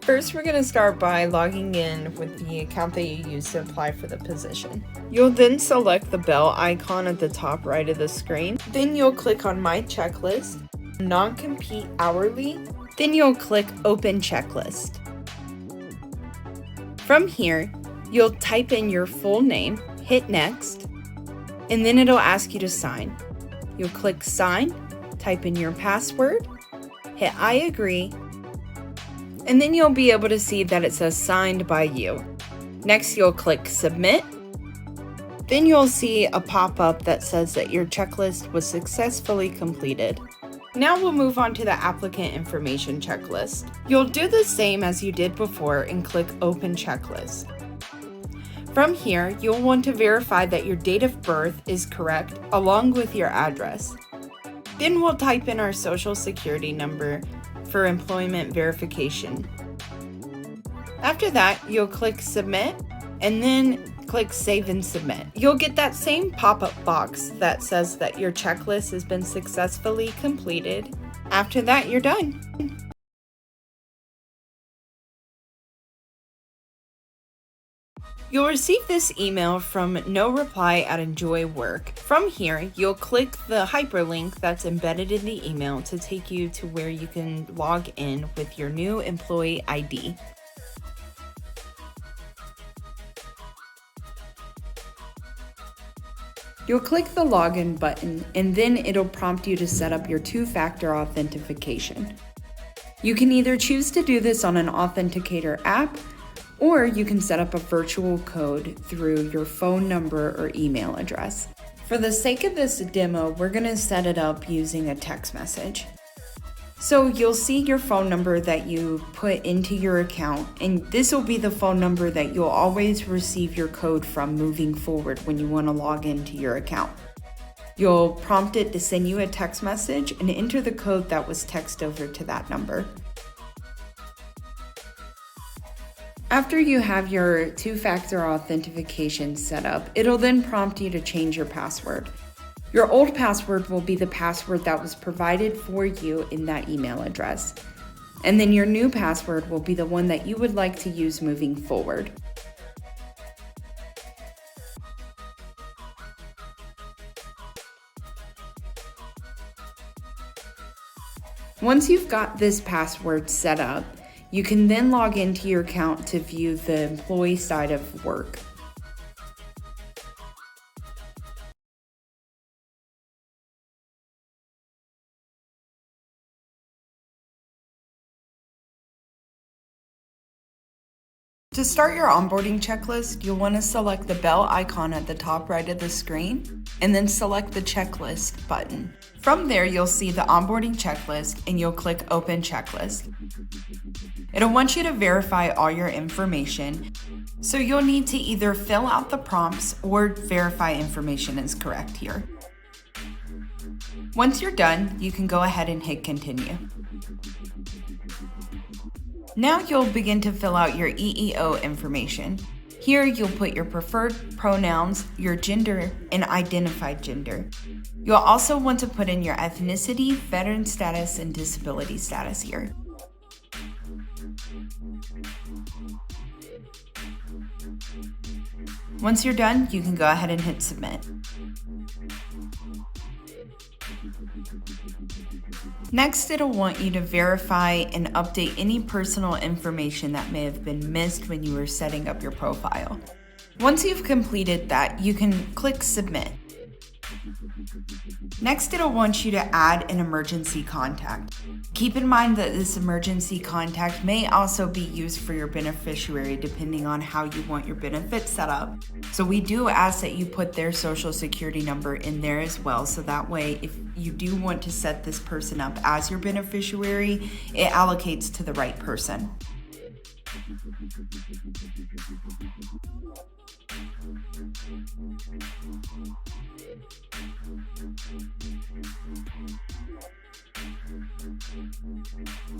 First, we're going to start by logging in with the account that you used to apply for the position. You'll then select the bell icon at the top right of the screen. Then you'll click on My Checklist, Non-Compete Hourly. Then you'll click Open Checklist. From here, you'll type in your full name, hit Next, and then it'll ask you to sign. You'll click Sign, type in your password, hit I agree, and then you'll be able to see that it says signed by you. Next, you'll click Submit. Then you'll see a pop-up that says that your checklist was successfully completed. Now we'll move on to the applicant information checklist. You'll do the same as you did before and click Open Checklist. From here, you'll want to verify that your date of birth is correct along with your address. Then we'll type in our social security number for employment verification. After that, you'll click Submit and then click Save and Submit. You'll get that same pop-up box that says that your checklist has been successfully completed. After that, you're done. You'll receive this email from noreply@enjoywork. From here, you'll click the hyperlink that's embedded in the email to take you to where you can log in with your new employee ID. You'll click the login button and then it'll prompt you to set up your two-factor authentication. You can either choose to do this on an authenticator app, or you can set up a virtual code through your phone number or email address. For the sake of this demo, we're going to set it up using a text message. So you'll see your phone number that you put into your account, and this will be the phone number that you'll always receive your code from moving forward when you want to log into your account. You'll prompt it to send you a text message and enter the code that was texted over to that number. After you have your two-factor authentication set up, it'll then prompt you to change your password. Your old password will be the password that was provided for you in that email address. And then your new password will be the one that you would like to use moving forward. Once you've got this password set up, you can then log into your account to view the employee side of work. To start your onboarding checklist, you'll want to select the bell icon at the top right of the screen and then select the checklist button. From there, you'll see the onboarding checklist and you'll click Open Checklist. It'll want you to verify all your information, so you'll need to either fill out the prompts or verify information is correct here. Once you're done, you can go ahead and hit Continue. Now you'll begin to fill out your EEO information. Here you'll put your preferred pronouns, your gender, and identified gender. You'll also want to put in your ethnicity, veteran status, and disability status here. Once you're done, you can go ahead and hit Submit. Next, it'll want you to verify and update any personal information that may have been missed when you were setting up your profile. Once you've completed that, you can click Submit. Next, it'll want you to add an emergency contact. Keep in mind that this emergency contact may also be used for your beneficiary depending on how you want your benefits set up. So we do ask that you put their social security number in there as well, so that way if you do want to set this person up as your beneficiary, it allocates to the right person.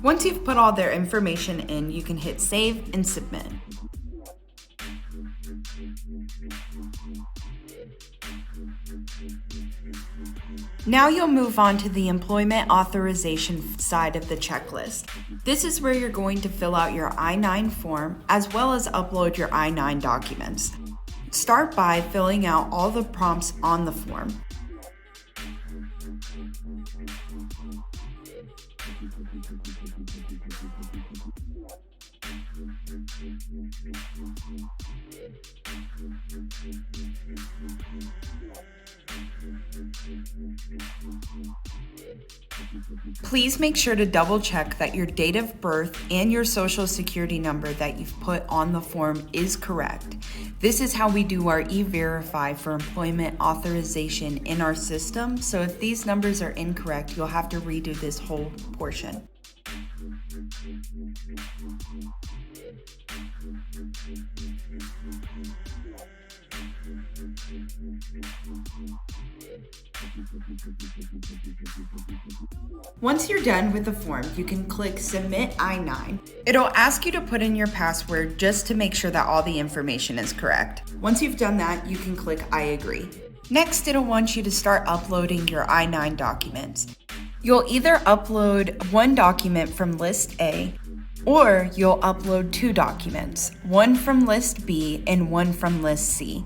Once you've put all their information in, you can hit Save and Submit. Now you'll move on to the employment authorization side of the checklist. This is where you're going to fill out your I-9 form as well as upload your I-9 documents. Start by filling out all the prompts on the form. Please make sure to double check that your date of birth and your social security number that you've put on the form is correct. This is how we do our e-verify for employment authorization in our system, so if these numbers are incorrect, you'll have to redo this whole portion. Once you're done with the form, you can click Submit I-9. It'll ask you to put in your password just to make sure that all the information is correct. Once you've done that, you can click I agree. Next, it'll want you to start uploading your I-9 documents. You'll either upload one document from List A, or you'll upload two documents, one from List B and one from List C.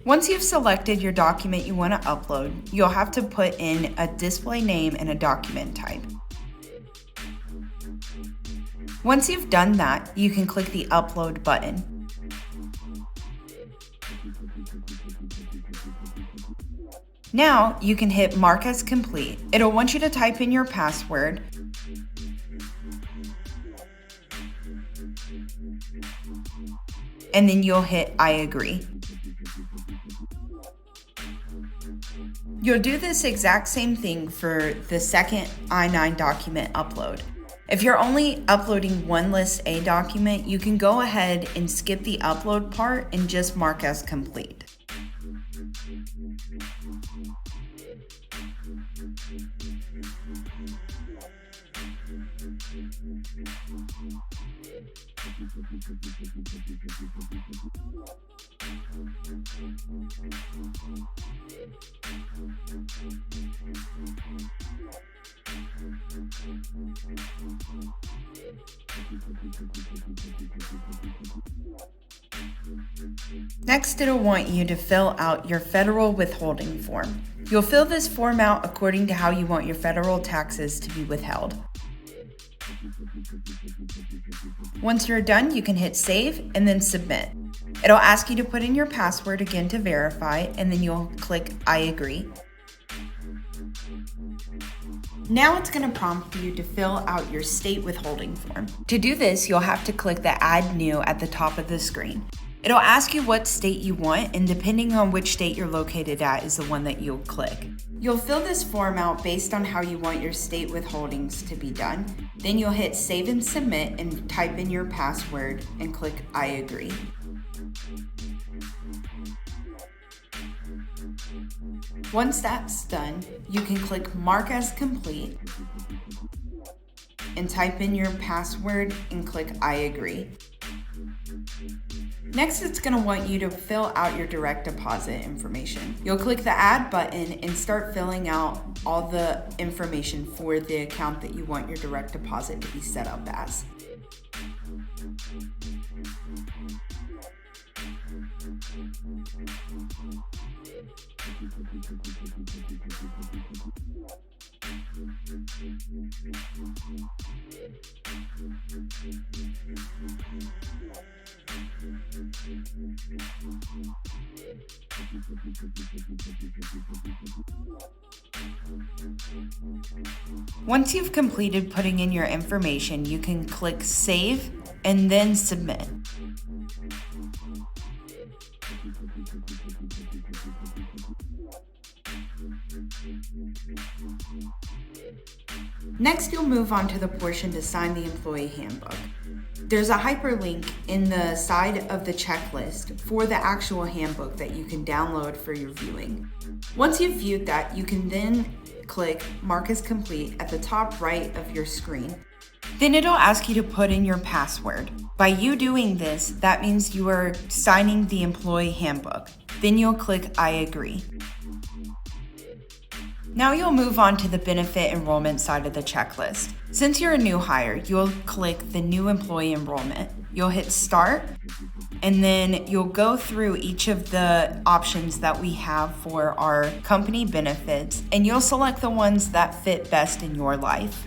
Once you've selected your document you want to upload, you'll have to put in a display name and a document type. Once you've done that, you can click the Upload button. Now you can hit Mark as Complete. It'll want you to type in your password, and then you'll hit I agree. You'll do this exact same thing for the second I-9 document upload. If you're only uploading one List A document, you can go ahead and skip the upload part and just mark as complete. Next, it'll want you to fill out your federal withholding form. You'll fill this form out according to how you want your federal taxes to be withheld. Once you're done, you can hit Save and then Submit. It'll ask you to put in your password again to verify, and then you'll click I agree. Now it's going to prompt you to fill out your state withholding form. To do this, you'll have to click the Add New at the top of the screen. It'll ask you what state you want, and depending on which state you're located at is the one that you'll click. You'll fill this form out based on how you want your state withholdings to be done. Then you'll hit Save and Submit and type in your password and click I agree. Once that's done, you can click Mark as Complete and type in your password and click I agree. Next, it's going to want you to fill out your direct deposit information. You'll click the Add button and start filling out all the information for the account that you want your direct deposit to be set up as. Once you've completed putting in your information, you can click Save and then Submit. Next, you'll move on to the portion to sign the employee handbook. There's a hyperlink in the side of the checklist for the actual handbook that you can download for your viewing. Once you've viewed that, you can then click Mark as Complete at the top right of your screen. Then it'll ask you to put in your password. By you doing this, that means you are signing the employee handbook. Then you'll click I agree. Now you'll move on to the benefit enrollment side of the checklist. Since you're a new hire, you'll click the new employee enrollment. You'll hit start, and then you'll go through each of the options that we have for our company benefits, and you'll select the ones that fit best in your life.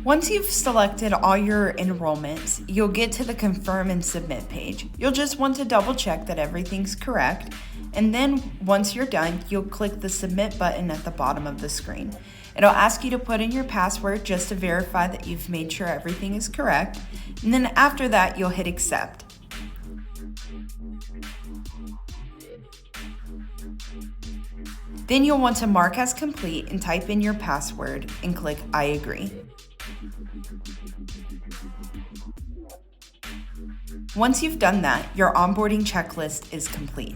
Once you've selected all your enrollments, you'll get to the Confirm and Submit page. You'll just want to double check that everything's correct, and then once you're done, you'll click the Submit button at the bottom of the screen. It'll ask you to put in your password just to verify that you've made sure everything is correct, and then after that, you'll hit Accept. Then you'll want to mark as complete and type in your password and click I agree. Once you've done that, your onboarding checklist is complete.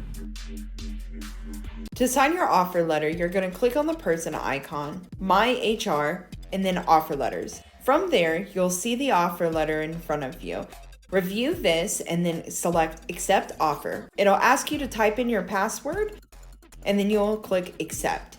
To sign your offer letter, you're going to click on the person icon, My HR, and then Offer Letters. From there, you'll see the offer letter in front of you. Review this and then select Accept Offer. It'll ask you to type in your password, and then you'll click Accept.